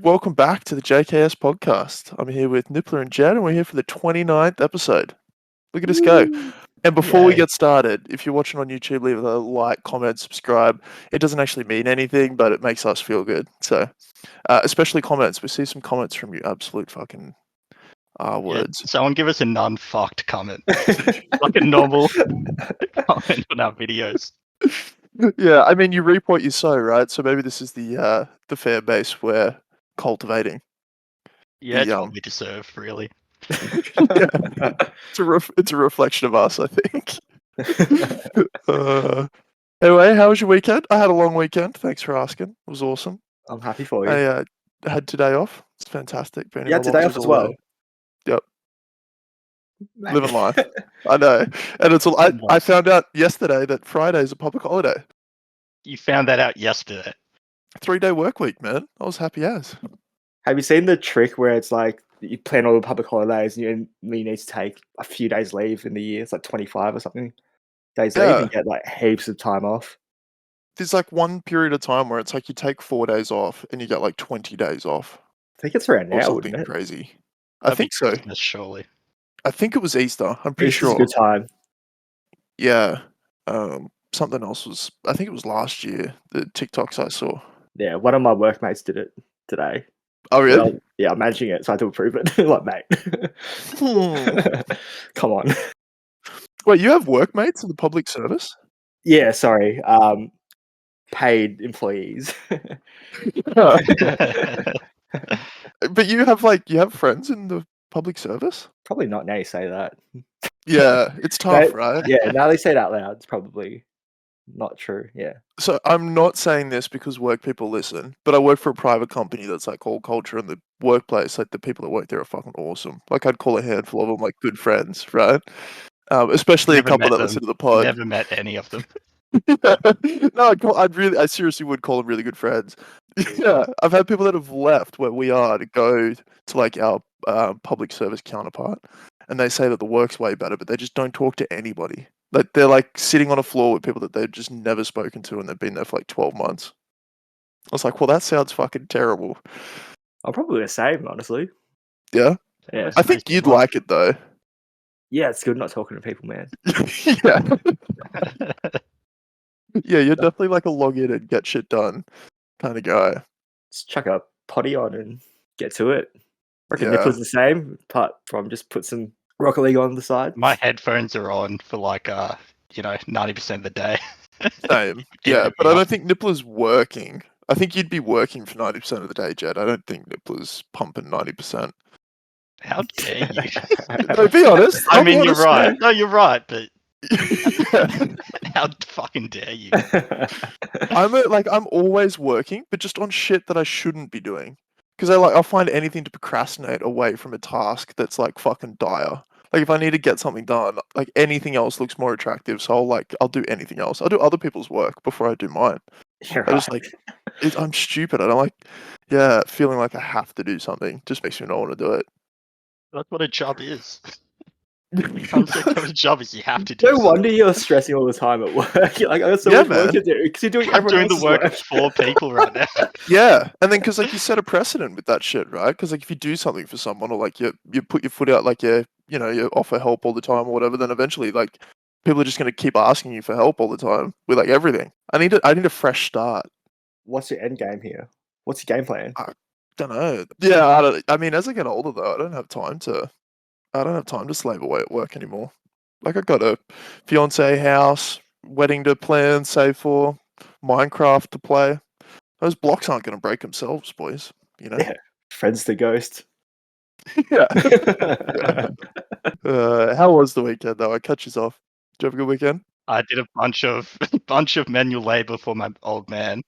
Welcome back to the JKS podcast. I'm here with Nippler and Jed, and we're here for the 29th episode. Look at us go. And before we get started, if you're watching on YouTube, leave a like, comment, subscribe. It doesn't actually mean anything, but it makes us feel good. So, especially comments. We see some comments from you absolute fucking words. Someone give us a non-fucked comment. Like a normal comment on our videos. Yeah, I mean, you reap what you sow, right? So maybe this is the fair base we're cultivating. Yeah, it's what we deserve, really. Yeah. It's a reflection of us, I think. Anyway, how was your weekend? I had a long weekend. Thanks for asking. It was awesome. I'm happy for you. I had today off. It's fantastic. You had today off as well. Yep. Living life. I know. And it's I found out yesterday that Friday is a public holiday. You found that out yesterday. 3-day work week, man. I was happy as. Have you seen the trick where it's like you plan all the public holidays and you need to take a few days leave in the year? It's like 25 or something days leave and get like heaps of time off. There's like one period of time where it's like you take 4 days off and you get like 20 days off. I think it's around now, something wouldn't it? Crazy. That'd I think so. Christmas, surely. I think it was Easter. I'm pretty Easter's sure. a good time. Yeah. Something else was. I think it was last year. The TikToks I saw. Yeah, one of my workmates did it today. Oh really? I'm managing it, so I had to approve it. Like, mate, come on. Wait, you have workmates in the public service? Yeah, sorry. Paid employees. But you have friends in the public service? Probably not now you say that. Yeah, it's tough, right? Yeah, now they say it out loud. It's probably not true. Yeah. So I'm not saying this because work people listen, but I work for a private company that's like all culture in the workplace. Like the people that work there are fucking awesome. Like I'd call a handful of them like good friends, right? Especially a couple that listen to the pod. Never met any of them. No, I seriously would call them really good friends. Yeah, I've had people that have left where we are to go to like our public service counterpart, and they say that the work's way better, but they just don't talk to anybody. Like they're like sitting on a floor with people that they've just never spoken to, and they've been there for like 12 months. I was like, well, that sounds fucking terrible. I'm probably the same, honestly. Yeah? Yeah. I think you'd like it though. Yeah, it's good not talking to people, man. Yeah. Yeah, you're definitely like a log in and get shit done kind of guy. Just chuck a potty on and get to it. I reckon Nippler's the same, apart from just put some Rocket League on the side. My headphones are on for like 90% of the day. Same. Yeah, but I don't think Nippler's working. I think you'd be working for 90% of the day, Jed. I don't think Nippler's pumping 90%. How dare you? No, be honest. I mean, you're right. No, you're right, but how fucking dare you? I'm always working, but just on shit that I shouldn't be doing. Because I'll find anything to procrastinate away from a task that's like fucking dire. Like if I need to get something done, like anything else looks more attractive, so I'll do anything else. I'll do other people's work before I do mine. You're right. I'm stupid. I don't like, feeling like I have to do something. Just makes me not want to do it. That's what a job is. Concept of a job is you have to do. No wonder you're stressing all the time at work. You're like, I got so much work to do because you're doing everyone else's work of 4 people right now. Yeah, and then because like you set a precedent with that shit, right? Because like if you do something for someone or like you put your foot out, like you offer help all the time or whatever, then eventually like people are just gonna keep asking you for help all the time with like everything. I need a fresh start. What's your end game here? What's your game plan? I don't know. Yeah, I mean, as I get older though, I don't have time to slave away at work anymore. Like I got a fiance, house, wedding to plan, save for, Minecraft to play. Those blocks aren't going to break themselves, boys. You know. Yeah. Friends to ghost. Yeah. How was the weekend though? I cut you off. Did you have a good weekend? I did a bunch of manual labor for my old man.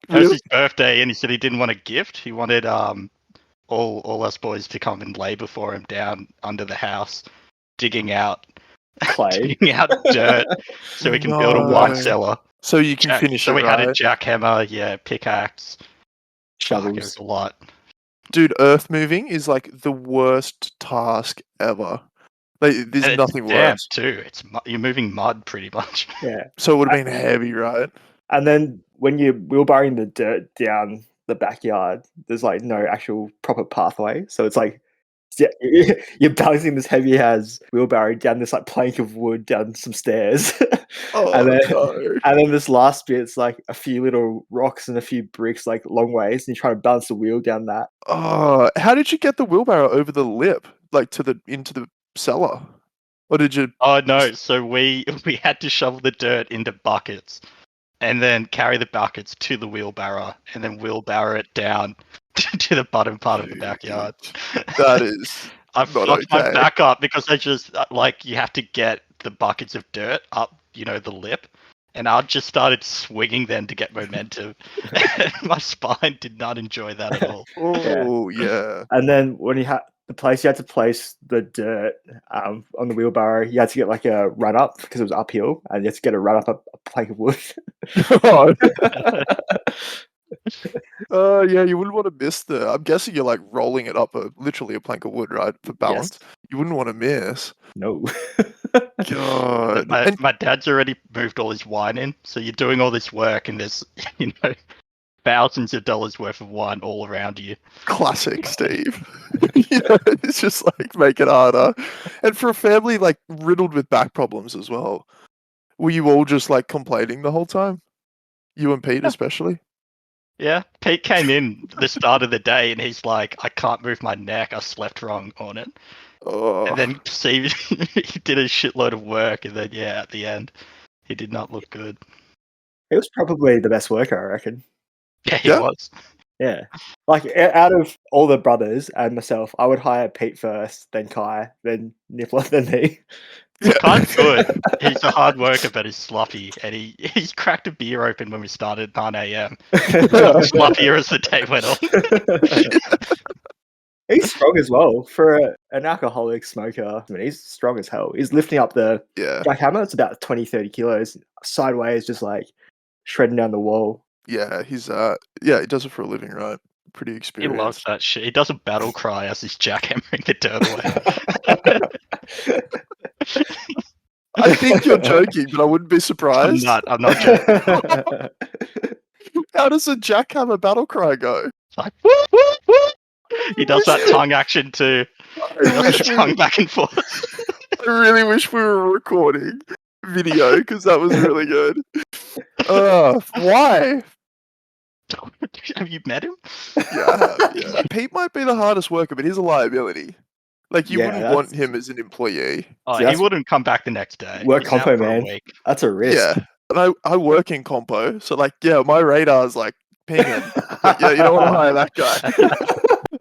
It was his birthday, and he said he didn't want a gift. He wanted all us boys to come and labor for him down under the house, digging out clay, digging out dirt, so we can build a wine cellar. So you can finish it. So we had a right? jackhammer, pickaxe, shovels. It was a lot. Dude, earth moving is like the worst task ever. Like, there's nothing worse. Too. You're moving mud pretty much. Yeah. So it would have been heavy, right? And then when you're wheelbarrowing the dirt down the backyard, there's like no actual proper pathway. So it's like you're balancing this heavy as wheelbarrow down this like plank of wood down some stairs. Oh and then no. and then this last bit's like a few little rocks and a few bricks like long ways, and you try to balance the wheel down that. Oh, how did you get the wheelbarrow over the lip, like into the cellar? Or did you? Oh no! So we had to shovel the dirt into buckets, and then carry the buckets to the wheelbarrow, and then wheelbarrow it down to the bottom part of the backyard. That is I not fucked my okay. back up because I just like you have to get the buckets of dirt up, the lip, and I just started swinging them to get momentum. My spine did not enjoy that at all. Oh yeah. And then when you had you had to place the dirt on the wheelbarrow. You had to get like a run up because it was uphill, and you had to get a run up a plank of wood. Oh, yeah, you wouldn't want to miss I'm guessing you're like rolling it up literally a plank of wood, right, for balance. Yes. You wouldn't want to miss. No. God. My dad's already moved all his wine in, so you're doing all this work, and there's thousands of dollars worth of wine all around you. Classic Steve. It's just like make it harder. And for a family like riddled with back problems as well, were you all just like complaining the whole time? You and Pete especially? Yeah, Pete came in the start of the day, and he's like, "I can't move my neck. I slept wrong on it." Oh. And then he did a shitload of work, and then at the end, he did not look good. He was probably the best worker, I reckon. Yeah, he was. Yeah. Like, out of all the brothers and myself, I would hire Pete first, then Kai, then Nicola, then me. Kai's good. He's a hard worker, but he's sloppy. And he's cracked a beer open when we started at 9 a.m. Got sloppier as the day went on. He's strong as well. For an alcoholic smoker, I mean, he's strong as hell. He's lifting up the jackhammer. It's about 20, 30 kilos. Sideways, just like shredding down the wall. Yeah, he does it for a living, right? Pretty experienced. He loves that shit. He does a battle cry as he's jackhammering the dirt away. I think you're joking, but I wouldn't be surprised. I'm not joking. How does a jackhammer battle cry go? It's like, woo, woo, woo. He does that tongue action too. He does his tongue back and forth. I really wish we were recording video because that was really good. Why? Have you met him? Yeah, I have, yeah. Pete might be the hardest worker, but he's a liability. Like, you wouldn't want him as an employee. Oh, he wouldn't come back the next day. Work compo, man. That's a risk. Yeah, and I work in compo, so like, my radar's like pinging. But yeah, you don't want to hire that guy.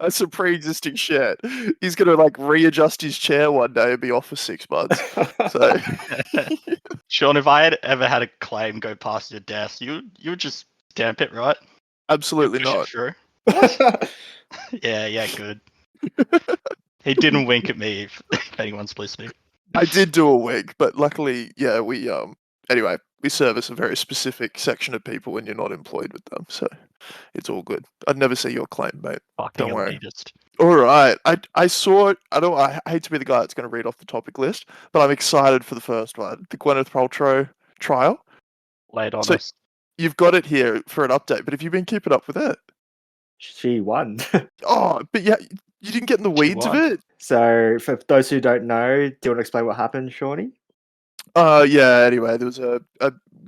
That's some pre-existing shit. He's gonna like readjust his chair one day and be off for 6 months. So, Sean, if I had ever had a claim go past your desk, you would just stamp it, right? Absolutely not. Sure. Yeah, good. He didn't wink at me if anyone's listening. I did do a wink, but luckily, we anyway, we service a very specific section of people when you're not employed with them, so it's all good. I'd never see your claim, mate. Don't worry. All right, I saw. I hate to be the guy that's going to read off the topic list, but I'm excited for the first one, the Gwyneth Paltrow trial. Lay it on us. You've got it here for an update, but have you been keeping up with it? She won. Oh, but yeah, you didn't get in the weeds of it. So, for those who don't know, do you want to explain what happened, Shawnee? Yeah, anyway, there was a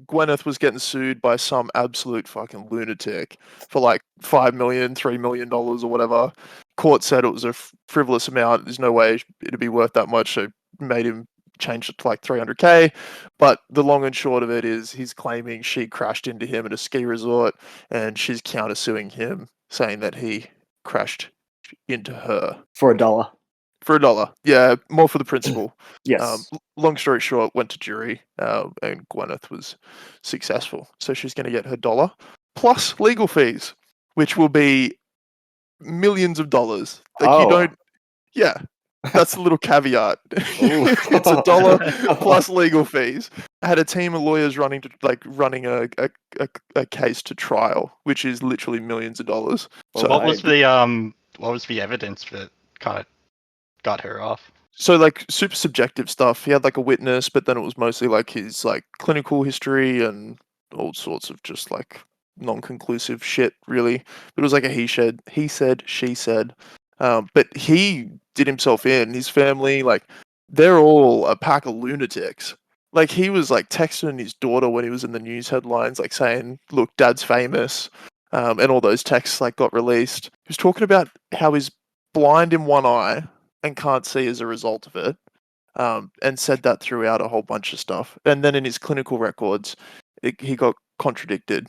Gwyneth was getting sued by some absolute fucking lunatic for like $5 million, $3 million or whatever. Court said it was a frivolous amount. There's no way it'd be worth that much, so made him change it to like $300K. But the long and short of it is he's claiming she crashed into him at a ski resort, and she's countersuing him, saying that he crashed into her. For $1. For $1, yeah, more for the principal. Yes. Long story short, went to jury, and Gwyneth was successful. So she's going to get her $1 plus legal fees, which will be millions of dollars. Like you don't, yeah. That's a little caveat. It's $1 plus legal fees. I had a team of lawyers running a case to trial, which is literally millions of dollars. Well, what was the evidence that kind of got her off? So like super subjective stuff. He had like a witness, but then it was mostly like his like clinical history and all sorts of just like non-conclusive shit, really. But it was like a he said, she said. But he did himself in. His family, like, they're all a pack of lunatics. Like, he was like texting his daughter when he was in the news headlines, like saying, "Look, Dad's famous," and all those texts like got released. He was talking about how he's blind in one eye and can't see as a result of it, and said that throughout a whole bunch of stuff. And then in his clinical records, he got contradicted.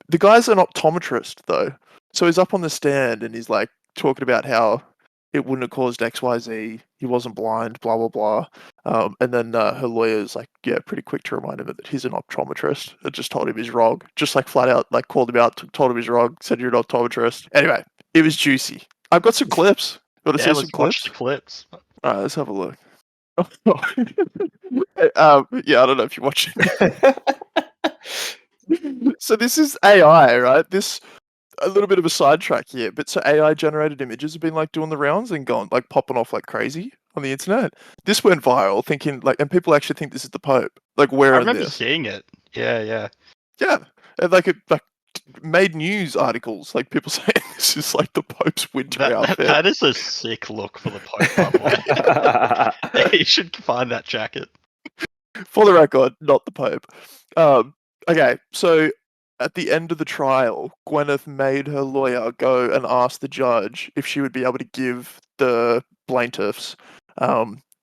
The guy's an optometrist, though. So he's up on the stand and he's like talking about how it wouldn't have caused XYZ. He wasn't blind, blah, blah, blah. And then her lawyer's like, yeah, pretty quick to remind him that he's an optometrist. It just told him he's wrong. Just like flat out, like called him out, told him he's wrong, said you're an optometrist. Anyway, it was juicy. I've got some clips. You want to see some Watch clips? the clips. All right, let's have a look. Yeah, I don't know if you're watching. So this is AI, right? This a little bit of a sidetrack here, but so AI generated images have been like doing the rounds and going like popping off like crazy on the internet. This went viral, thinking like, and people actually think this is the Pope. Like, I where in remember this? seeing it. Yeah. Yeah, and like it like made news articles, like people saying this is like the Pope's winter outfit. That is a sick look for the Pope, by the way. You should find that jacket. For the record, not the Pope. Okay, so at the end of the trial, Gwyneth made her lawyer go and ask the judge if she would be able to give the plaintiffs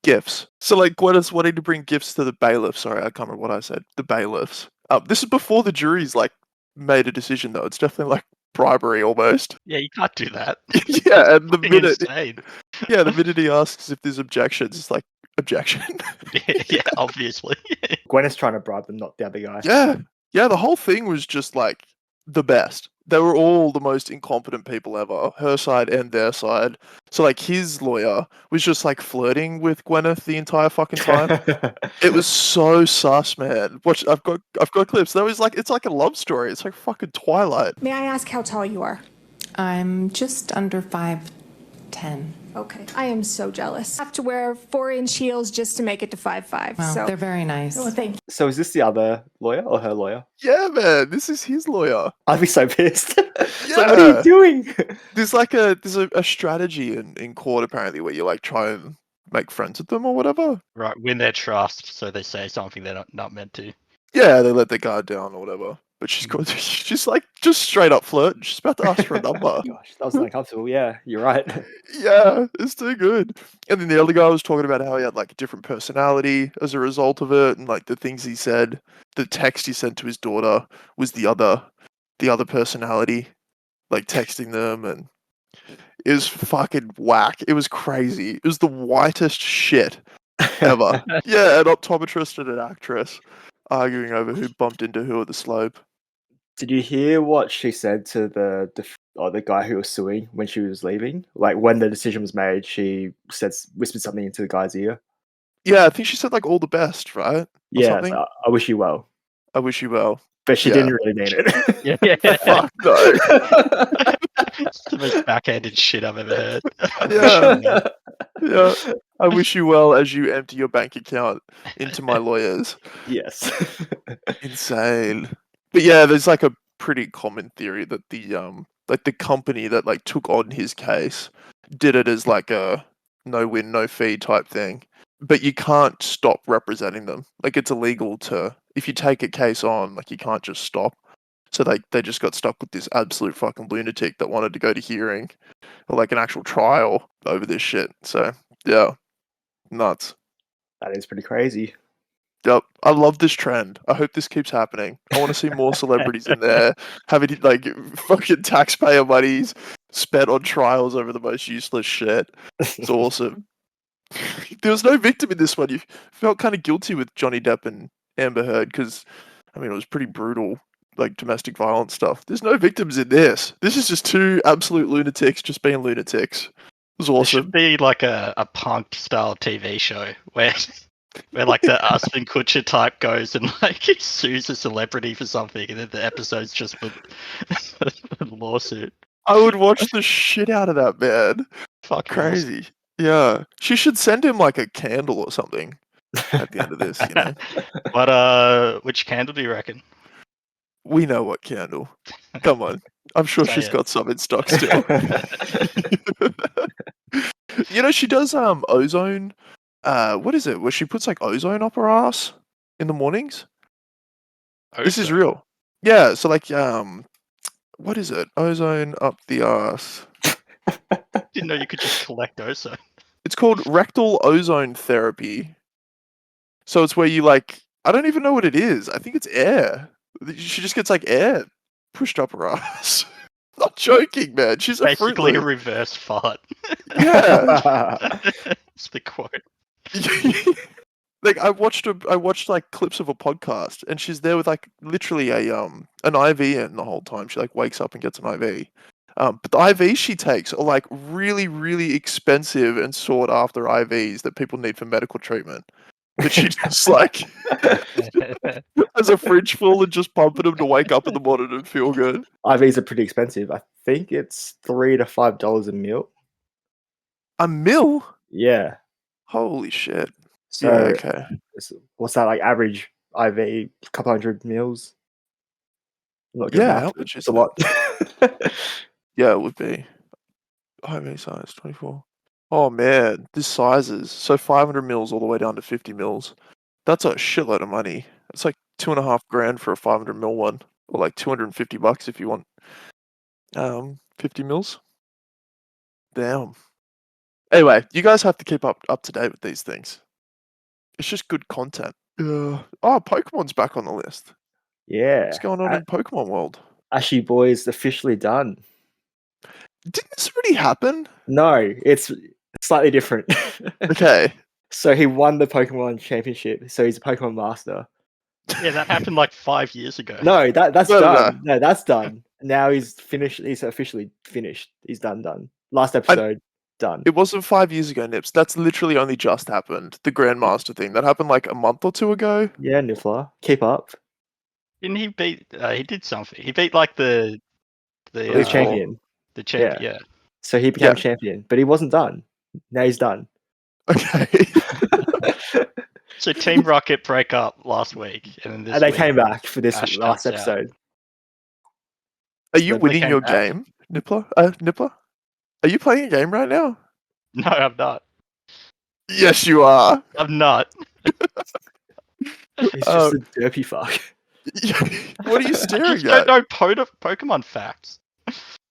gifts. So, like, Gwyneth's wanting to bring gifts to the bailiffs. Sorry, I can't remember what I said. The bailiffs. This is before the jury's, like, made a decision, though. It's definitely, like, bribery almost. Yeah, you can't do that. Yeah, and the Fucking minute... insane. Yeah, the minute he asks if there's objections, it's like, objection. Yeah, obviously. Gwyneth's trying to bribe them, not the other guy. Yeah, the whole thing was just like the best. They were all the most incompetent people ever, her side and their side. So like his lawyer was just like flirting with Gwyneth the entire fucking time. It was so sus, man. Watch, I've got clips. That was like, it's like a love story. It's like fucking Twilight. May I ask how tall you are? I'm just under 5'10". Okay. I am so jealous. I have to wear 4-inch heels just to make it to 5'5". Well, so they're very nice. Oh, thank you. So is this the other lawyer or her lawyer? Yeah, man, this is his lawyer. I'd be so pissed. It's Yeah. like, what are you doing? There's like a strategy in court apparently where you like try and make friends with them or whatever. Right, win their trust, so they say something they're not meant to. Yeah, they let their guard down or whatever. But she's like just straight up flirting. She's about to ask for a number. Gosh, that was uncomfortable. Yeah, you're right. Yeah, it's too good. And then the other guy was talking about how he had like a different personality as a result of it, and like the things he said, the text he sent to his daughter was the other personality, like texting them, and it was fucking whack. It was crazy. It was the whitest shit ever. Yeah, an optometrist and an actress arguing over who bumped into who at the slope. Did you hear what she said to the guy who was suing when she was leaving? Like when the decision was made, she whispered something into the guy's ear. Yeah, I think she said like all the best, right? Or Yeah, something. so I wish you well. I wish you well. But she Yeah. didn't really mean it. Yeah. Fuck no. It's the most backhanded shit I've ever heard. Yeah. Yeah. I wish you well as you empty your bank account into my lawyers. Yes. Insane. But yeah, there's like a pretty common theory that the company that like took on his case did it as like a no win, no fee type thing. But you can't stop representing them. Like it's illegal to, if you take a case on, like you can't just stop. So they just got stuck with this absolute fucking lunatic that wanted to go to hearing or like an actual trial over this shit. So yeah, nuts. That is pretty crazy. Yep, I love this trend. I hope this keeps happening. I want to see more celebrities in there having like fucking taxpayer monies spent on trials over the most useless shit. It's awesome. There was no victim in this one. You felt kind of guilty with Johnny Depp and Amber Heard because, I mean, it was pretty brutal, like domestic violence stuff. There's no victims in this. This is just two absolute lunatics just being lunatics. It was It awesome. should be like a punk style TV show where like the Austin Kutcher type goes and like he sues a celebrity for something, and then the episode's just for the lawsuit. I would watch the shit out of that, man. Fuck Crazy. Yeah. She should send him like a candle or something at the end of this, you know? But which candle do you reckon? We know what candle. Come on. I'm sure Say she's it. got some in stock still. You know, she does ozone. What is it? Where she puts like ozone up her ass in the mornings. This is Ozone. real. Yeah. So like what is it? Ozone up the ass. Didn't know you could just collect ozone. It's called rectal ozone therapy. So it's where you like, I don't even know what it is. I think it's air. She just gets like air pushed up her ass. Not joking, man. She's a Fruit Basically a Loop. reverse fart. Yeah. It's the quote. Like I watched like clips of a podcast, and she's there with like literally an IV in the whole time. She like wakes up and gets an IV. But the IVs she takes are like really, really expensive and sought after IVs that people need for medical treatment. But she just like has a fridge full and just pumping them to wake up in the morning and feel good. IVs are pretty expensive. I think it's $3 to $5 a mil. A mil? Yeah. Holy shit. So Yeah, okay. what's that like? Average IV, a couple hundred mils. I'm not good Yeah, at how math, but much it's is a lot. Yeah, it would be. IV size, 24. Oh man, this sizes. So 500 mils all the way down to 50 mils. That's a shitload of money. It's like $2.5 grand for a 500 mil one. Or like $250 if you want 50 mils. Damn. Anyway, you guys have to keep up to date with these things. It's just good content. Oh, Pokemon's back on the list. Yeah. What's going on in Pokemon world? Ashy Boy's officially done. Didn't this already happen? No, it's slightly different. Okay. So he won the Pokemon Championship. So he's a Pokemon Master. Yeah, that happened like 5 years ago. No, that's No, no, done. No, that's done. Now he's finished. He's officially finished. He's done. Last episode, done. It wasn't 5 years ago, Nips. That's literally only just happened. The Grandmaster thing. That happened like a month or two ago. Yeah, Niffler, keep up. Didn't he beat? He did something. He beat like the He's champion. The champion. Yeah. So he became champion, but he wasn't done. Now he's done. Okay. So Team Rocket break up last week, and then this And they week, came back for this Ash last comes out. episode. Are you So they winning came your back. game, Nippler? Nippler? Are you playing a game right now? No, I'm not. Yes, you are. I'm not. He's just a derpy fuck. What are you I staring just at? don't know Pokemon facts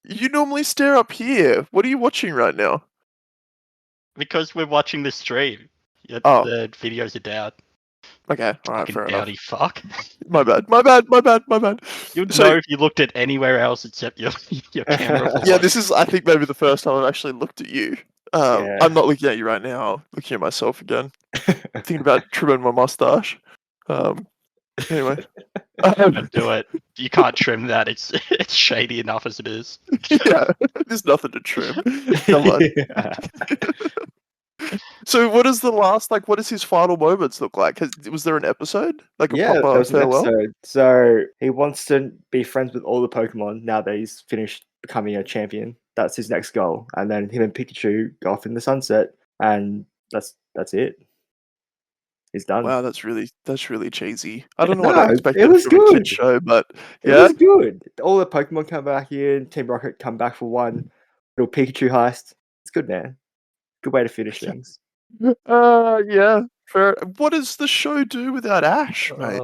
You normally stare up here. What are you watching right now? because we're watching the stream. Yeah, Oh. The videos are down. Okay, alright, Fucking fair enough. dowdy fuck. My bad. You'd So- know if you looked at anywhere else except your camera. Yeah, this is, I think, maybe the first time I've actually looked at you. Yeah. I'm not looking at you right now. I'm looking at myself again. Thinking about trimming my mustache. Anyway. Don't do it. You can't trim that. It's shady enough as it is. Yeah, there's nothing to trim. Come on. So what is the last, like, what does his final moments look like? Was there an episode? Like a Yeah, there proper was an farewell? episode. So he wants to be friends with all the Pokemon now that he's finished becoming a champion. That's his next goal. And then him and Pikachu go off in the sunset, and that's it. He's done. Wow, that's really cheesy. I don't know what I No, expected it was from a good. kid's show, but It yeah. was good. All the Pokemon come back in. Team Rocket come back for one little Pikachu heist. It's good, man. Good way to finish things. Yeah, fair. What does the show do without Ash, mate?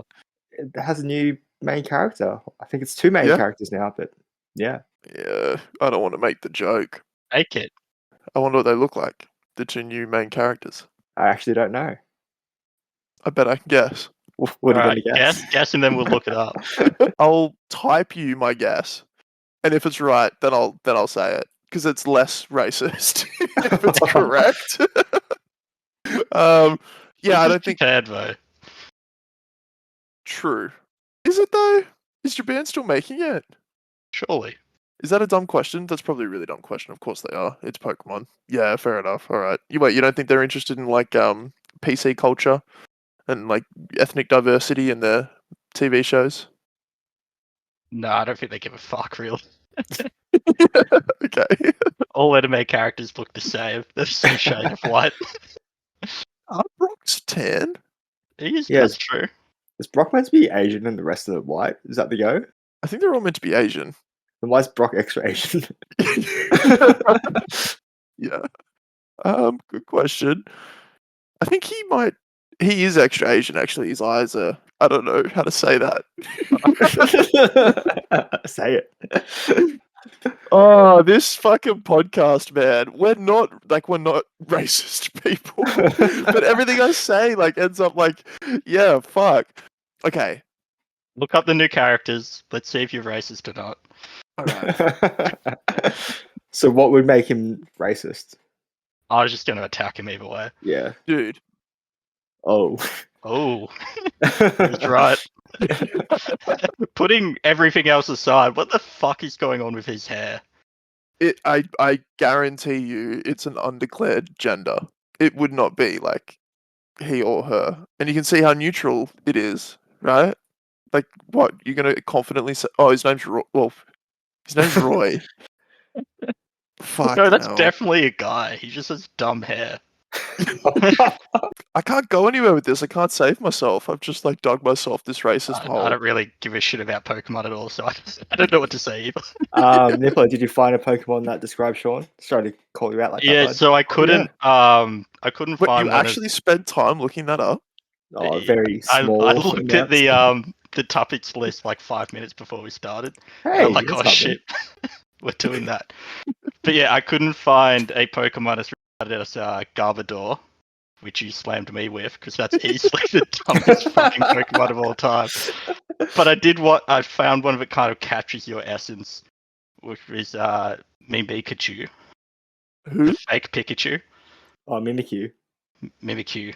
It has a new main character. I think it's two main Yeah? characters now, but yeah. Yeah, I don't want to make the joke. Make it. I wonder what they look like, the two new main characters. I actually don't know. I bet I can guess. What are you Alright, going to guess? guess, and then we'll look it up. I'll type you my guess, and if it's right, then I'll say it because it's less racist if it's correct. Yeah, I don't think Tadvo. true. Is it though? Is Japan still making it? Surely. Is that a dumb question? That's probably a really dumb question. Of course they are. It's Pokemon. Yeah, fair enough. All right. You don't think they're interested in like PC culture and like ethnic diversity in their TV shows? No, I don't think they give a fuck, really. Okay. All anime characters look the same. They're some shade of white. Brock's tan. He is, Yes. that's true. Is Brock meant to be Asian and the rest of the white? Is that the go? I think they're all meant to be Asian. Then why is Brock extra Asian? Yeah. Good question. I think he is extra Asian, actually. His eyes are, I don't know how to say that. Say it. Oh, this fucking podcast, man. We're not racist people. But everything I say ends up yeah, fuck. Okay. Look up the new characters. Let's see if you're racist or not. Alright. So what would make him racist? I was just going to attack him either way. Yeah. Dude. Oh, that's right. Putting everything else aside, what the fuck is going on with his hair? I guarantee you it's an undeclared gender. It would not be he or her. And you can see how neutral it is, right? What? You're going to confidently say, oh, his name's Roy. Well, his name's Roy. Fuck. No, that's hell. definitely a guy. He just has dumb hair. I can't go anywhere with this. I can't save myself. I've just dug myself this racist hole. I don't really give a shit about Pokemon at all, so I don't know what to say either. Nippo, did you find a Pokemon that describes Sean? Sorry to call you out like that. Yeah, bud. so I couldn't. I couldn't Wait, find you one. actually spent time looking that up? Oh, very small. I looked at amounts. the topics list 5 minutes before we started. Hey, I'm like, that's oh something. shit, we're doing that. But yeah, I couldn't find a Pokemon as regarded as Garbodor, which you slammed me with, because that's easily the dumbest fucking Pokemon of all time. But I found one that kind of captures your essence, which is Mimikyu. Who? The fake Pikachu. Oh, Mimikyu. Mimikyu.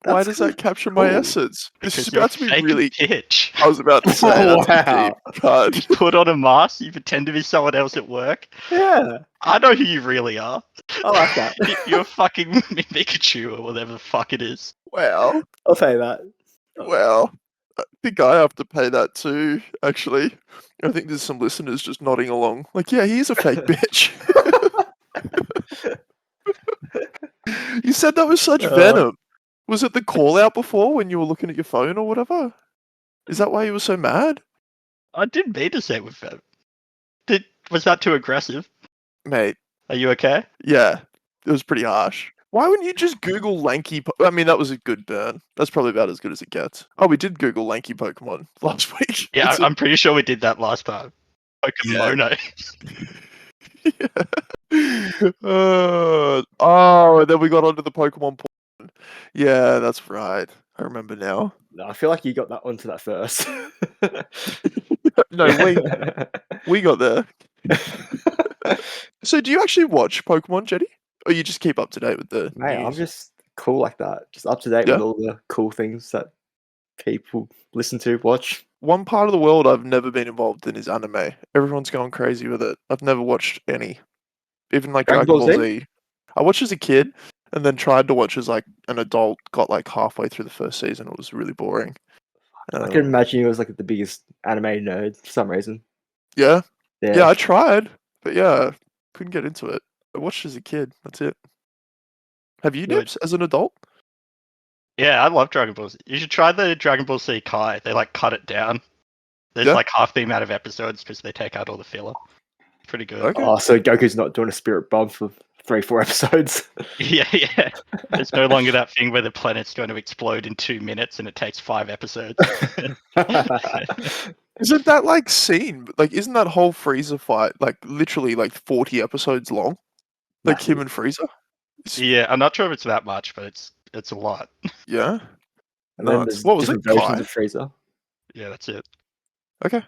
Why That's does that capture my essence? This is Because you're a about to be fake really. bitch. I was about to say that's Wow. deep cut. You put on a mask, you pretend to be someone else at work. Yeah, I know who you really are. I like that. You're fucking Pikachu or whatever the fuck it is. Well, I'll say that. I think I have to pay that too. Actually, I think there's some listeners just nodding along. Yeah, he is a fake bitch. You said that with such venom. Was it the call out before when you were looking at your phone or whatever? Is that why you were so mad? I didn't mean to say it with them. Was that too aggressive? Mate, Are you okay? yeah, it was pretty harsh. Why wouldn't you just Google lanky? I mean, that was a good burn. That's probably about as good as it gets. Oh, we did Google lanky Pokemon last week. Yeah, I'm pretty sure we did that last time. Pokemono. And then we got onto the Pokemon porn. Yeah, that's right. I remember now. No, I feel like you got that onto that first. No, we got there. So, do you actually watch Pokemon, Jetty, or you just keep up to date with the Mate, I'm news? just cool like that. Just up to date Yeah? with all the cool things that people listen to, watch. One part of the world I've never been involved in is anime. Everyone's going crazy with it. I've never watched any, even Dragon Dragon Ball Ball Z? Z. I watched as a kid, and then tried to watch as an adult. Got halfway through the first season. It was really boring. I can imagine you was the biggest anime nerd for some reason. Yeah, Yeah. yeah, I tried, but yeah, couldn't get into it. I watched as a kid. That's it. Have you, Good. Nips, as an adult? Yeah, I love Dragon Ball Z. You should try the Dragon Ball Z Kai. They cut it down. There's Yeah. half the amount of episodes because they take out all the filler. Pretty good. Okay. Oh, so Goku's not doing a spirit bomb for 3-4 episodes. Yeah. There's no longer that thing where the planet's going to explode in 2 minutes and it takes 5 episodes. Isn't that scene? Isn't that whole Frieza fight literally 40 episodes long? Him and Frieza? Yeah, I'm not sure if it's that much, but it's a lot. Yeah. And then Nuts. there's What was it, different versions Kai? of Freezer. Yeah, that's it. Okay.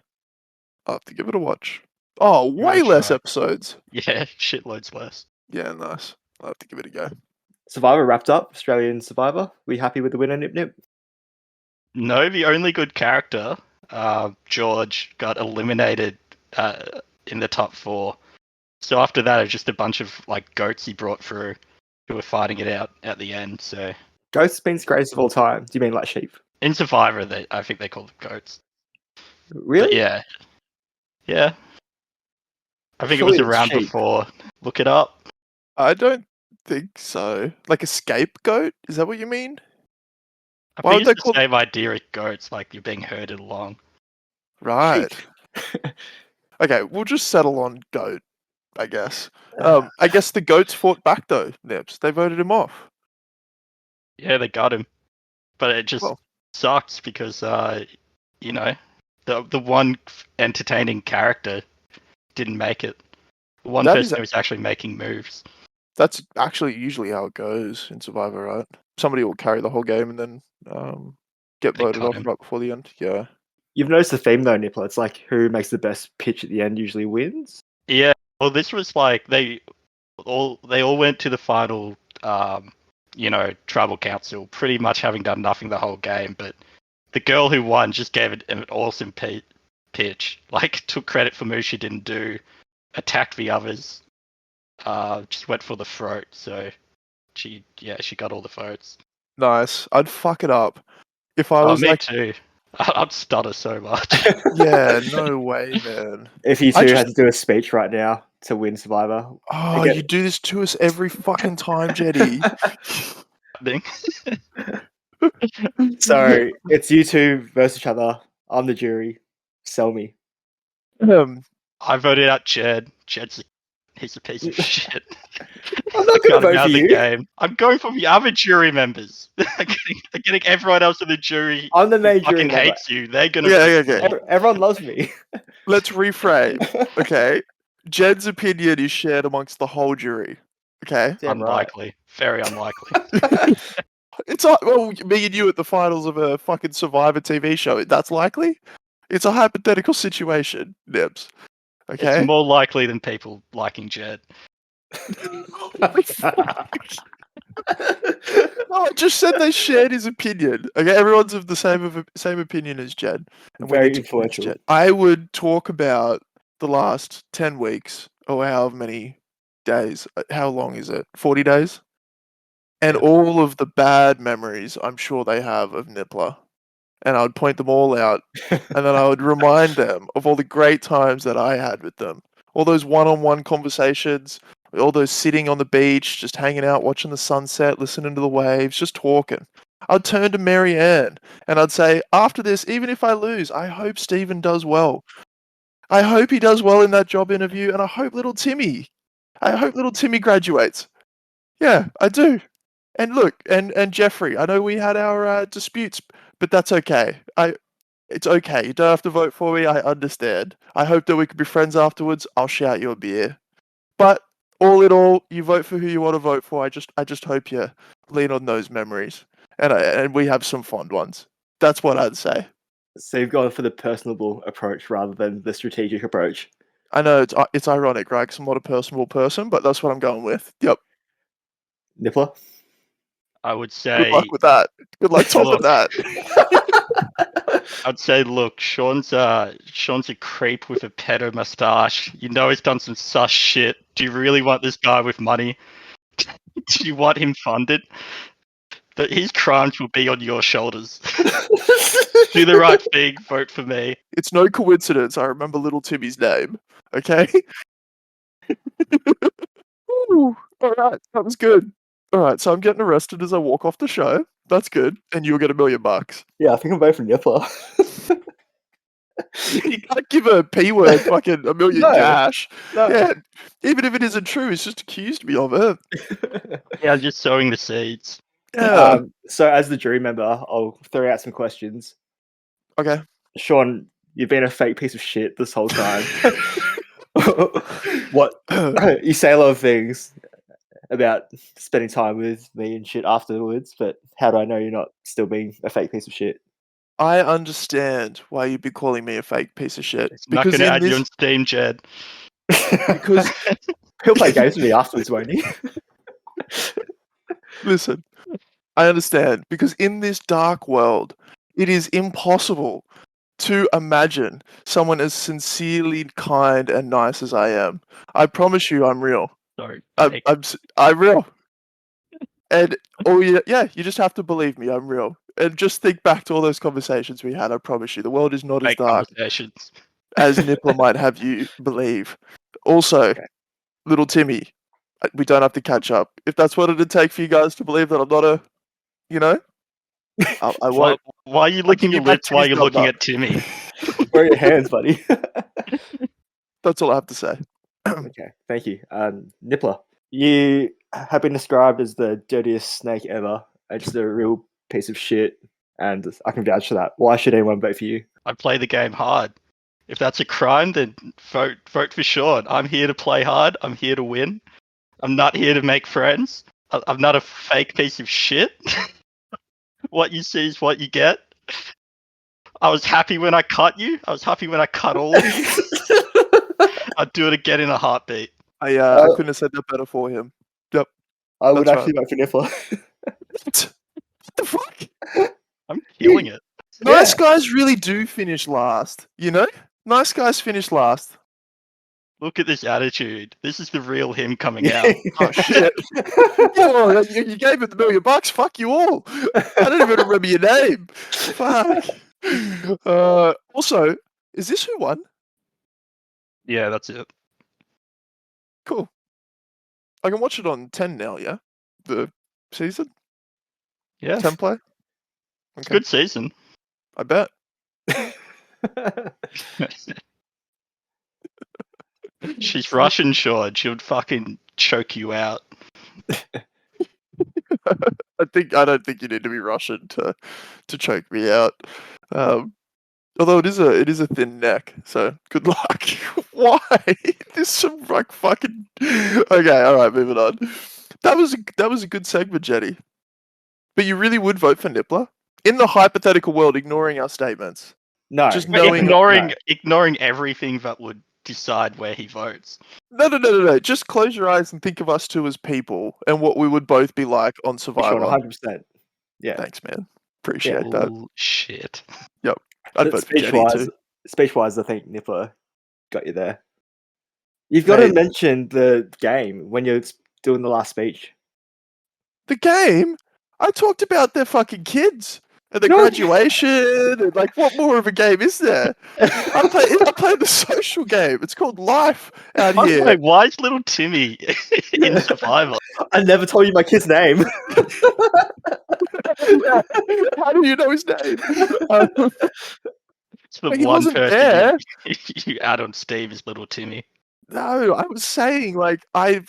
I'll have to give it a watch. Oh, Give it way a less try. episodes. Yeah, shitloads less. Yeah, nice. I'll have to give it a go. Survivor wrapped up. Australian Survivor. We happy with the winner, Nip Nip? No, the only good character, George, got eliminated in the top 4. So after that, it's just a bunch of goats he brought through who were fighting it out at the end. So Ghosts means greatest of all time. Do you mean like sheep? in Survivor, I think they call them goats. Really? But yeah. I think Surely it it's was around sheep. before. Look it up. I don't think so. A scapegoat? Is that what you mean? I Why think would it's they the same idea as goats, you're being herded along. Right. Okay, we'll just settle on goat, I guess. I guess the goats fought back though, Nips. They voted him off. Yeah, they got him, but it just Well. sucks because you know, the one entertaining character didn't make it. One That person is- who was actually making moves. That's actually usually how it goes in Survivor, right? Somebody will carry the whole game and then get They voted cut off him. right before the end. Yeah. You've noticed the theme though, Nicola. It's like who makes the best pitch at the end usually wins. Yeah, well, this was like they all went to the final, tribal council, pretty much having done nothing the whole game. But the girl who won just gave it an awesome pitch. Like took credit for moves she didn't do, attacked the others, just went for the throat. So she got all the votes. Nice. I'd fuck it up if I Oh, was me like, too. I'd stutter so much. yeah, no way, man. If you I two just- had to do a speech right now to win Survivor, Oh, Again- you do this to us every fucking time, Jetty. so it's you two versus each other. I'm the jury. Sell me. I voted out Jed. He's a piece of shit. I'm not Got gonna him vote out for of the you. game. I'm going for the other jury members. I'm getting everyone else in the jury I'm the main who jury fucking member. hates you. They're gonna. Yeah, vote for okay. me. Everyone loves me. Let's reframe. Okay. Jed's opinion is shared amongst the whole jury. Okay. Damn right. Unlikely. Very unlikely. It's well, me and you at the finals of a fucking Survivor TV show. That's likely. It's a hypothetical situation, Nibs. Okay. It's more likely than people liking Jed. Holy fuck. No, I just said they shared his opinion. Okay, everyone's of the same opinion as Jed. And we Very need to convince influential. Jed. I would talk about the last 10 weeks or however many days. How long is it? 40 days? And Yep. all of the bad memories I'm sure they have of Nippler. And I would point them all out. And then I would remind them of all the great times that I had with them. All those one-on-one conversations, all those sitting on the beach, just hanging out, watching the sunset, listening to the waves, just talking. I'd turn to Mary Ann and I'd say, after this, even if I lose, I hope Stephen does well. I hope he does well in that job interview, and I hope little Timmy graduates. Yeah, I do. And look, and Jeffrey, I know we had our disputes, but that's okay. It's okay. You don't have to vote for me. I understand. I hope that we could be friends afterwards. I'll shout you a beer. But all in all, you vote for who you want to vote for. I just hope you lean on those memories, and we have some fond ones. That's what I'd say. So you've gone for the personable approach rather than the strategic approach. I know it's ironic, right? 'Cause I'm not a personable person, but that's what I'm going with. Yep. Nippler? I would Good say. luck with that. Good luck topping Look. that. I'd say, look, Sean's a creep with a pedo mustache. You know he's done some sus shit. Do you really want this guy with money? Do you want him funded? That his crimes will be on your shoulders. Do the right thing. Vote for me. It's no coincidence I remember little Timmy's name. Okay. Ooh, all right, that was good. All right, so I'm getting arrested as I walk off the show. That's good, and you'll get $1 million. Yeah, I think I'm voting for Nippler. You can't give a P word fucking $1 million No. cash. No. Yeah, even if it isn't true, it's just accused me of it. Yeah, just sowing the seeds. Yeah. So as the jury member, I'll throw out some questions. Okay. Sean, you've been a fake piece of shit this whole time. What you say a lot of things about spending time with me and shit afterwards, but how do I know you're not still being a fake piece of shit? I understand why you'd be calling me a fake piece of shit. It's not going to add you on Steam, Jed. Because He'll play games with me afterwards, won't he? listen, I understand because in this dark world, it is impossible to imagine someone as sincerely kind and nice as I am. I promise you, I'm real. Sorry. I'm real. And you just have to believe me. I'm real. And just think back to all those conversations we had. I promise you, the world is not as Fake dark conversations. as Nippler might have you believe. Also, little Timmy, we don't have to catch up. If that's what it'd take for you guys to believe that I'm not a, I won't. Why are you licking give your you back lips while Timmy's you're looking number. at Timmy? Where are your hands, buddy? That's all I have to say. Okay, thank you. Nippler, you have been described as the dirtiest snake ever. Just a real piece of shit, and I can vouch for that. Why should anyone vote for you? I play the game hard. If that's a crime, then vote for Sean. I'm here to play hard. I'm here to win. I'm not here to make friends. I'm not a fake piece of shit. What you see is what you get. I was happy when I cut you. I was happy when I cut all of you. I'd do it again in a heartbeat. I couldn't have said that better for him. Yep. I would That's actually vote for Nippler. What the fuck? I'm killing it. Nice guys really do finish last, you know? Nice guys finish last. Look at this attitude. This is the real him coming out. Oh shit. Oh, you gave it the $1 million. Fuck you all. I don't even remember your name. Fuck. Also, is this who won? Yeah, that's it. Cool. I can watch it on 10 now, yeah? The season? Yeah, 10 play? it's a good season. I bet. She's Russian, Sean. She would fucking choke you out. I don't think you need to be Russian to choke me out. Although it is a thin neck, so good luck. Why? There's some like fucking. Okay, all right, moving on. That was a good segment, Jenny. But you really would vote for Nippler in the hypothetical world, ignoring our statements. No, Just But knowing. ignoring everything that would decide where he votes. No. Just close your eyes and think of us two as people and what we would both be like on Survivor. 100%. Yeah. Thanks, man. Appreciate that. Shit. I'd vote for Jenny too. Speech-wise, I think Nippler got you there. You've got to mention the game when you're doing the last speech. The game? I talked about their fucking kids and their graduation and like what more of a game is there? I play the social game. It's called life out here. Like, why is little Timmy in Survivor? I never told you my kid's name. How do you know his name? It's the he one wasn't person there. you add on Steve is little Timmy. No, I was saying like I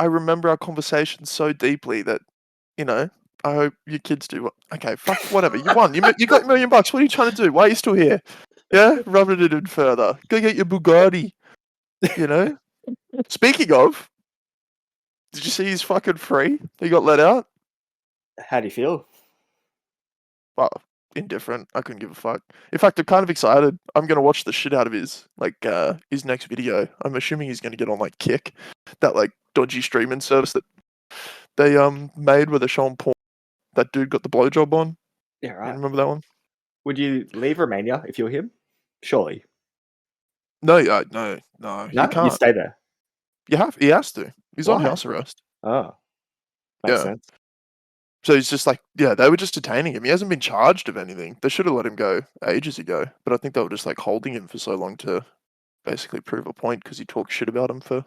remember our conversation so deeply that, you know, I hope your kids do. Okay, fuck, whatever. You won. You got $1 million. What are you trying to do? Why are you still here? Yeah, rubbing it in further. Go get your Bugatti. You know. Speaking of, did you see he's fucking free? He got let out. How do you feel? Well, indifferent. I couldn't give a fuck. In fact, I'm kind of excited. I'm gonna watch the shit out of his next video. I'm assuming he's gonna get on like Kick, that like dodgy streaming service that they made where they're showing porn. That dude got the blowjob on. Yeah, right. You remember that one? Would you leave Romania if you're him? Surely. No, no. No, You can't. you stay there. He has to. He's on Why? house arrest. Oh, makes Yeah. sense. So he's just like, yeah, they were just detaining him. He hasn't been charged of anything. They should have let him go ages ago. But I think they were just like holding him for so long to basically prove a point because he talked shit about him for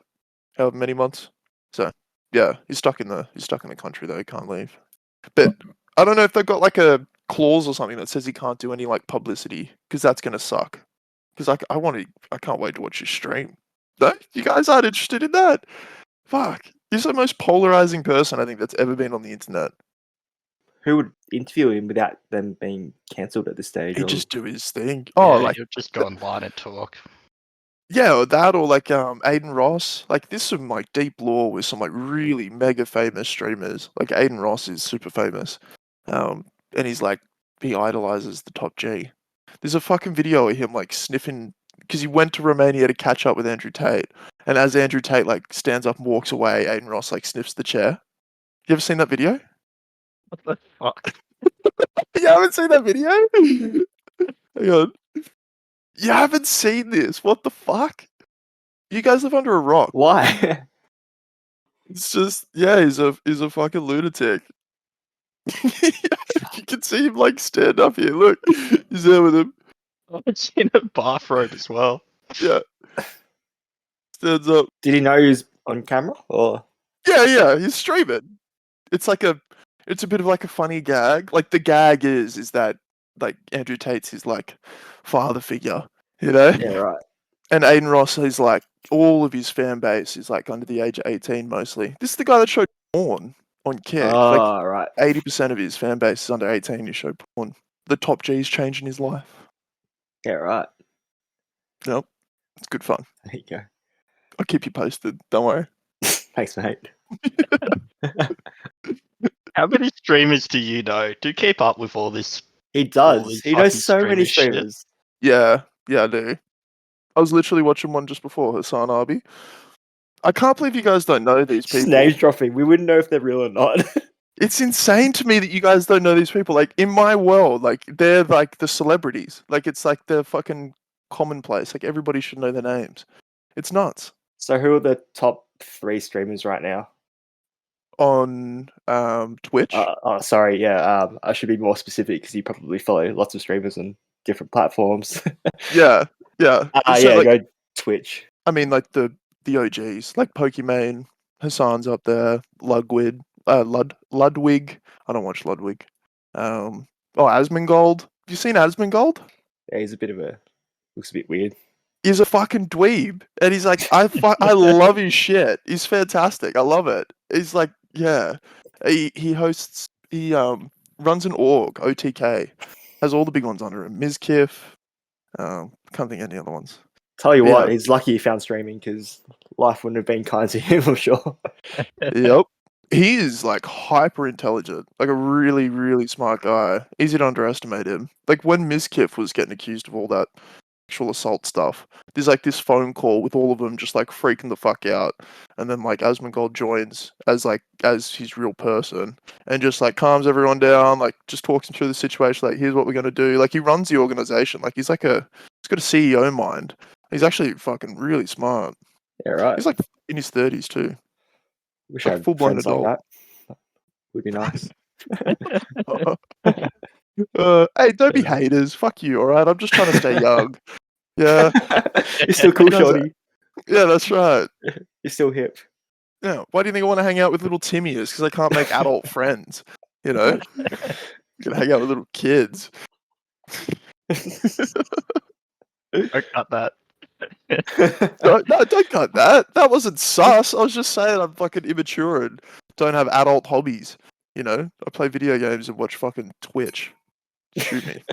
however many months. So yeah, he's stuck in the country though. He can't leave. But I don't know if they've got like a clause or something that says he can't do any like publicity because that's gonna suck. Because I can't wait to watch his stream. No, you guys aren't interested in that. Fuck, he's the most polarizing person I think that's ever been on the internet. Who would interview him without them being cancelled at this stage? He'd just do his thing. Oh, Oh, like he'll just go online and talk. yeah, or that, or like Aiden Ross. Like there's some like deep lore with some like really mega famous streamers. Like Aiden Ross is super famous, and he's like he idolizes the top G. There's a fucking video of him like sniffing because he went to Romania to catch up with Andrew Tate, and as Andrew Tate like stands up and walks away, Aiden Ross like sniffs the chair. You ever seen that video? What the fuck? You haven't seen that video? Hang on. You haven't seen this? What the fuck? You guys live under a rock. Why? It's just yeah, he's a fucking lunatic. You can see him like stand up here. Look, he's there with him. It's in a bathrobe as well. Yeah, stands up. Did he know he was on camera? Or Yeah, he's streaming. It's a bit of like a funny gag. Like the gag is that like Andrew Tate's his like father figure, You know? Yeah, right. And Aiden Ross is like, all of his fan base is like under the age of 18 mostly. This is the guy that showed porn on Kick. Like Oh, right. 80% of his fan base is under 18 who show porn. The top G's changing his life. Yeah, right. Yep. It's good fun. There you go. I'll keep you posted. Don't worry. Thanks, mate. How many streamers do you know? Do keep up with all this? He All does. these He knows fucking so many streamers shit. streamers. Yeah, I do. I was literally watching one just before, Hassan Arby. I can't believe you guys don't know these Just people. names dropping. We wouldn't know if they're real or not. It's insane to me that you guys don't know these people. Like, in my world, like, they're like the celebrities. Like, it's like they're fucking commonplace. Like, everybody should know their names. It's nuts. So who are the top 3 streamers right now? On Twitch. Sorry, yeah. I should be more specific because you probably follow lots of streamers on different platforms. Yeah. So, Yeah, like, go Twitch. I mean, like the OGs, like Pokimane, Hassan's up there, Ludwig. I don't watch Ludwig. Asmongold. Have you seen Asmongold? Yeah, he's looks a bit weird. He's a fucking dweeb, and he's like, I love his shit. He's fantastic. I love it. He's like, yeah. He hosts. He runs an org, OTK. Has all the big ones under him. Mizkif. Can't think of any other ones. Tell you Yeah. what, he's lucky he found streaming because life wouldn't have been kind to him, I'm sure. Yep. He is like hyper intelligent, like a really, really smart guy. Easy to underestimate him. Like when Mizkif was getting accused of all that sexual assault stuff, there's like this phone call with all of them just like freaking the fuck out, and then like Asmongold joins as his real person and just like calms everyone down, like just talks him through the situation, like here's what we're gonna do. Like he runs the organization, like he's got a CEO mind. He's actually fucking really smart. Yeah, right. He's like in his 30s too. Wish like I had full-blown friends adult. like that. Would be nice. Hey, don't be haters. Fuck you, alright? I'm just trying to stay young. Yeah. You're still cool, You guys are- shorty. Yeah, that's right. You're still hip. Yeah. Why do you think I want to hang out with little Timmy? Is because I can't make adult friends. You know? Gonna hang out with little kids. Don't cut that. Don't cut that. That wasn't sus. I was just saying I'm fucking immature and don't have adult hobbies. You know? I play video games and watch fucking Twitch. Shoot me.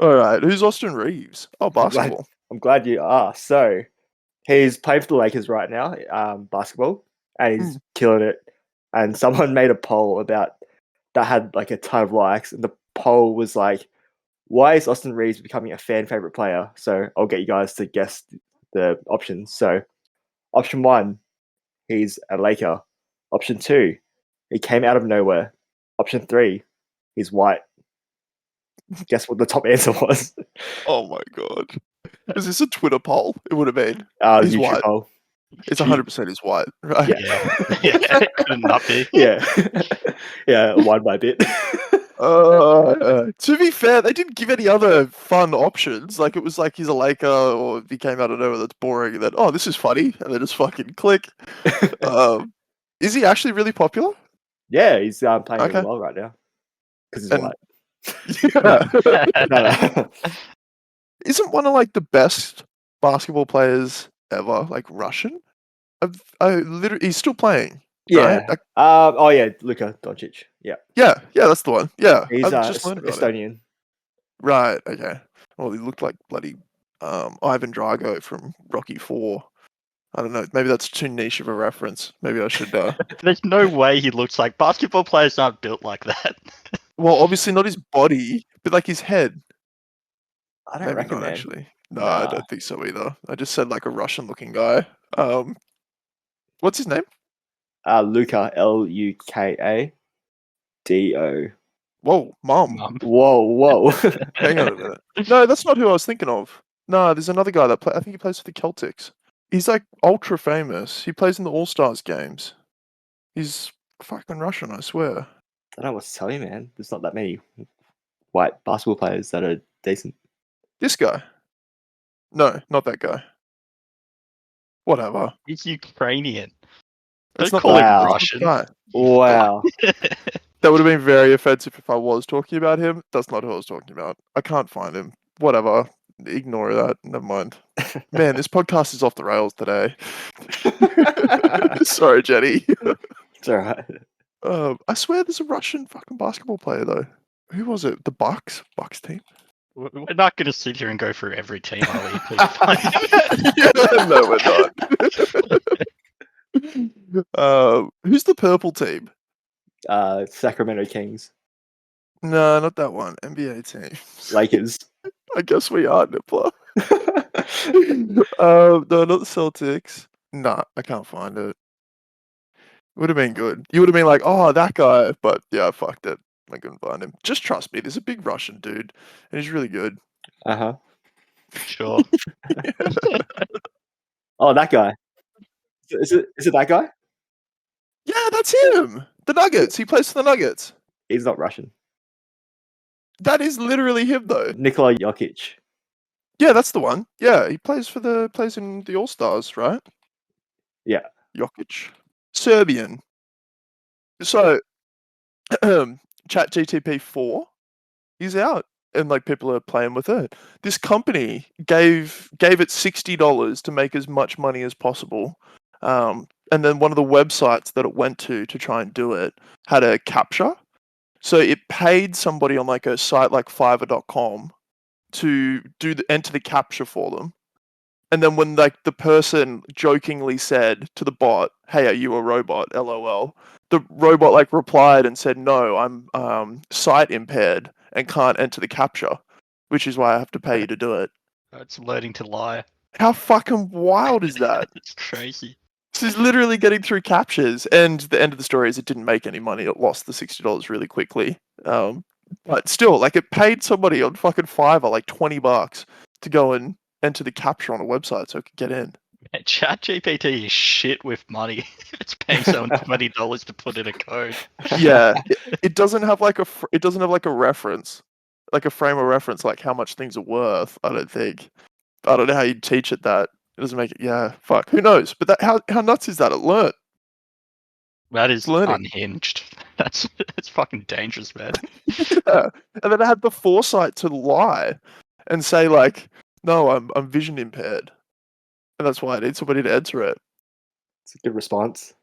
Alright, who's Austin Reeves? Oh, basketball. I'm glad you asked. So he's playing for the Lakers right now, basketball, and he's killing it. And someone made a poll about that had like a ton of likes, and the poll was like, "Why is Austin Reeves becoming a fan favorite player?" So I'll get you guys to guess the options. So option 1, he's a Laker. Option 2, he came out of nowhere. Option 3, he's white. Guess what the top answer was? Oh my god. Is this a Twitter poll? It would have been. He's YouTube white. poll. It's 100% is white, right? Yeah. Couldn't not be. Yeah. Yeah, one by bit. To be fair, they didn't give any other fun options. Like, it was like he's a Laker, or if he came out of nowhere that's boring, and then, oh, this is funny, and then just fucking click. Is he actually really popular? Yeah, he's playing Okay. really well right now. Because he's And- white. Yeah. No. Isn't one of, like, the best basketball players ever, like, Russian? He's still playing. Yeah. Right? Oh, yeah, Luka Doncic. Yeah. Yeah, that's the one. Yeah, He's I've just learned about it. Estonian. Right, okay. Well, he looked like bloody Ivan Drago from Rocky 4. I don't know, maybe that's too niche of a reference. Maybe I should... There's no way he looks like basketball players aren't built like that. Well, obviously not his body, but like his head. I don't Maybe reckon, not, man. actually. No, I Nah. don't think so either. I just said like a Russian-looking guy. What's his name? Luka, Lukado. Whoa, Mom. Mum. Whoa. Hang on a minute. No, that's not who I was thinking of. No, there's another guy that I think he plays for the Celtics. He's like ultra famous. He plays in the All-Stars games. He's fucking Russian, I swear. I don't know what to tell you, man. There's not that many white basketball players that are decent. This guy. No, not that guy. Whatever. He's Ukrainian. It's Don't not call that him Wow. guy. Russian. Guy. Wow. That would have been very offensive if I was talking about him. That's not who I was talking about. I can't find him. Whatever. Ignore that. Never mind. Man, this podcast is off the rails today. Sorry, Jenny. It's alright. I swear there's a Russian fucking basketball player though. Who was it? The Bucks? Bucks team? We're not going to sit here and go through every team, are we? Please find No, we're not. Who's the purple team? Sacramento Kings, No, not that one. NBA team. Lakers. I guess we are, Nippler. No, not the Celtics. Nah, I can't find it. Would have been good. You would have been like, oh, that guy. But yeah, I fucked it. I couldn't find him. Just trust me. There's a big Russian dude, and he's really good. Uh-huh. Sure. Oh, that guy. Is it that guy? Yeah, that's him. The Nuggets. He plays for the Nuggets. He's not Russian. That is literally him, though. Nikola Jokic. Yeah, that's the one. Yeah, he plays in the All Stars, right? Yeah. Jokic, Serbian. So, ChatGPT 4 is out, and like people are playing with it. This company gave it $60 to make as much money as possible. And then one of the websites that it went to try and do it had a captcha. So it paid somebody on like a site like Fiverr.com to enter the captcha for them. And then when like the person jokingly said to the bot, "Hey, are you a robot?" LOL. The robot like replied and said, "No, I'm sight impaired and can't enter the captcha, which is why I have to pay you to do it." It's learning to lie. How fucking wild is that? It's crazy. So he's literally getting through captures, and the end of the story is it didn't make any money. It lost the $60 really quickly. But still, like it paid somebody on fucking Fiverr like $20 to go and enter the capture on a website so it could get in. Man, ChatGPT is shit with money. It's paying someone $20 to put in a code. Yeah, it doesn't have like a reference, like a frame of reference, like how much things are worth. I don't think. I don't know how you teach it that. It doesn't make it. Yeah, fuck. Who knows? But that how nuts is that? It learnt. That is learning. unhinged. That's fucking dangerous, man. Yeah. And then I had the foresight to lie and say like, "No, I'm vision impaired, and that's why I need somebody to answer it." It's a good response.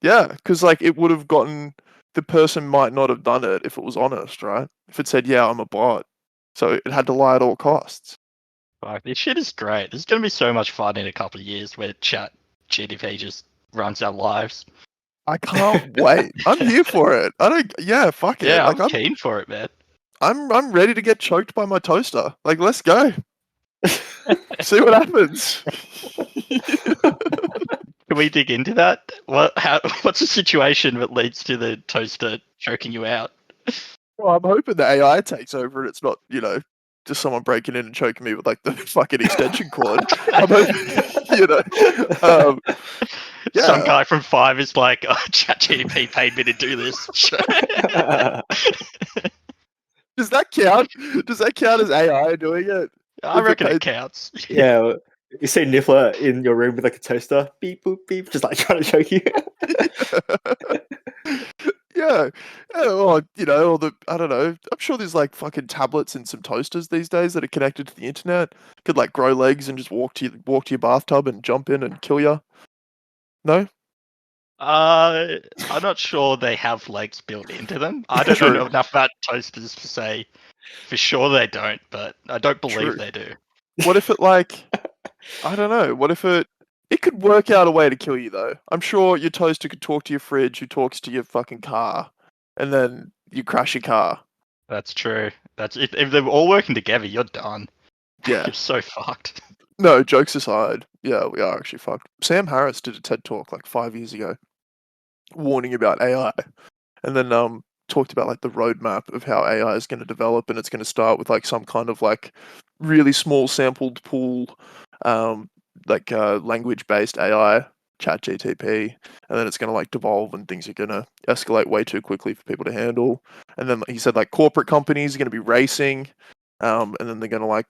Yeah, because like it would have gotten the person might not have done it if it was honest, right? If it said, "Yeah, I'm a bot," so it had to lie at all costs. Fuck, this shit is great. There's gonna be so much fun in a couple of years where ChatGPT just runs our lives. I can't wait. I'm here for it. Yeah, fuck it. Yeah, Like I'm keen for it, man. I'm ready to get choked by my toaster. Like, let's go. See what happens. Can we dig into that? What's the situation that leads to the toaster choking you out? Well, I'm hoping the AI takes over and it's not, just someone breaking in and choking me with like the fucking extension cord. I'm hoping, yeah. Some guy from Five is like, oh, ChatGPT paid me to do this. Does that count? Does that count as AI doing it? I reckon it counts. Yeah, you see Niffler in your room with like a toaster, beep boop beep, just like trying to choke you. Yeah. Or, I don't know. I'm sure there's like fucking tablets and some toasters these days that are connected to the internet. Could like grow legs and just walk to your bathtub and jump in and kill you. No? I'm not sure they have legs built into them. I don't know enough about toasters to say for sure they don't, but I don't believe they do. What if it like, I don't know. What if it could work out a way to kill you though? I'm sure your toaster could talk to your fridge, who talks to your fucking car, and then you crash your car. That's true. That's if they're all working together, you're done. Yeah. You're so fucked. No, jokes aside, yeah, we are actually fucked. Sam Harris did a TED talk like 5 years ago, warning about AI, and then talked about like the roadmap of how AI is going to develop, and it's going to start with like some kind of like really small sampled pool, language-based AI, ChatGPT, and then it's going to like devolve, and things are going to escalate way too quickly for people to handle. And then he said like corporate companies are going to be racing. And then they're gonna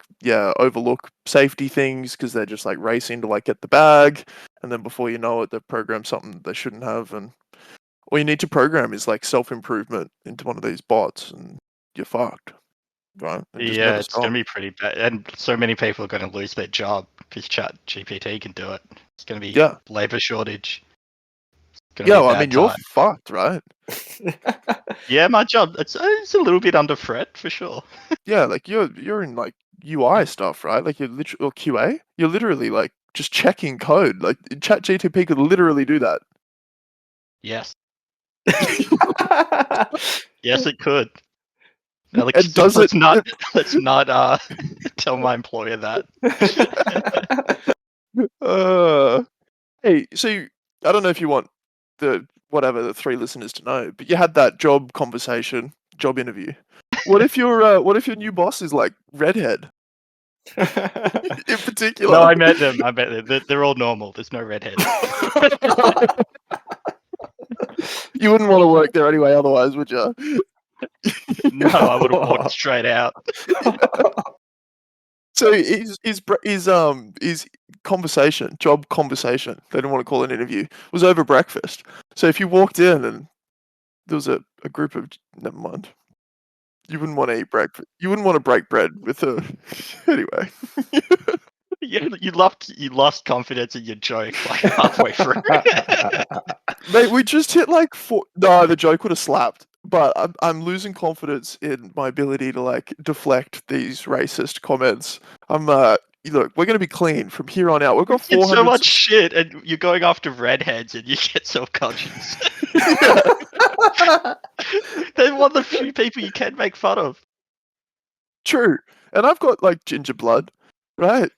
overlook safety things because they're just like racing to like get the bag, and then before you know it, they've programmed something they shouldn't have, and all you need to program is like self-improvement into one of these bots, and you're fucked, right? And just Yeah, never it's stop. going to be pretty bad. And so many people are going to lose their job because ChatGPT can do it. It's going to be Yeah. labor shortage. It's going Yeah, to be a well, I bad mean, you're time. fucked, right? Yeah, my job, it's a little bit under threat for sure. Yeah, like you're in like UI stuff, right? Like you're literally, or QA. You're literally like just checking code. Like ChatGPT could literally do that. Yes. Yes, it could. Alex, And does let's it? not tell my employer that. Hey, so I don't know if you want the three listeners to know, but you had that job interview. What if your new boss is like redhead in particular? No, I met them. They're all normal. There's no redheads. You wouldn't want to work there anyway, otherwise, would you? No, I would have walked straight out. So his job conversation, they didn't want to call it an interview, was over breakfast. So if you walked in and there was a group of, never mind. You wouldn't want to eat breakfast. You wouldn't want to break bread with a. Anyway. You lost confidence in your joke like halfway through. Mate, we just hit like 4. No, the joke would have slapped. But I'm losing confidence in my ability to like deflect these racist comments. Look, we're gonna be clean from here on out. We've got You get 400. so much shit, and you're going after redheads, and you get self-conscious. They're one of the few people you can make fun of. True, and I've got like ginger blood, right?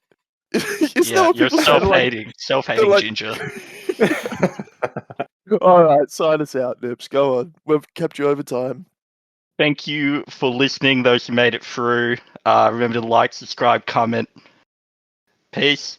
Isn't that what You're people say to, like, self-hating like- ginger. All right, sign us out, Nips. Go on. We've kept you over time. Thank you for listening, those who made it through. Remember to like, subscribe, comment. Peace.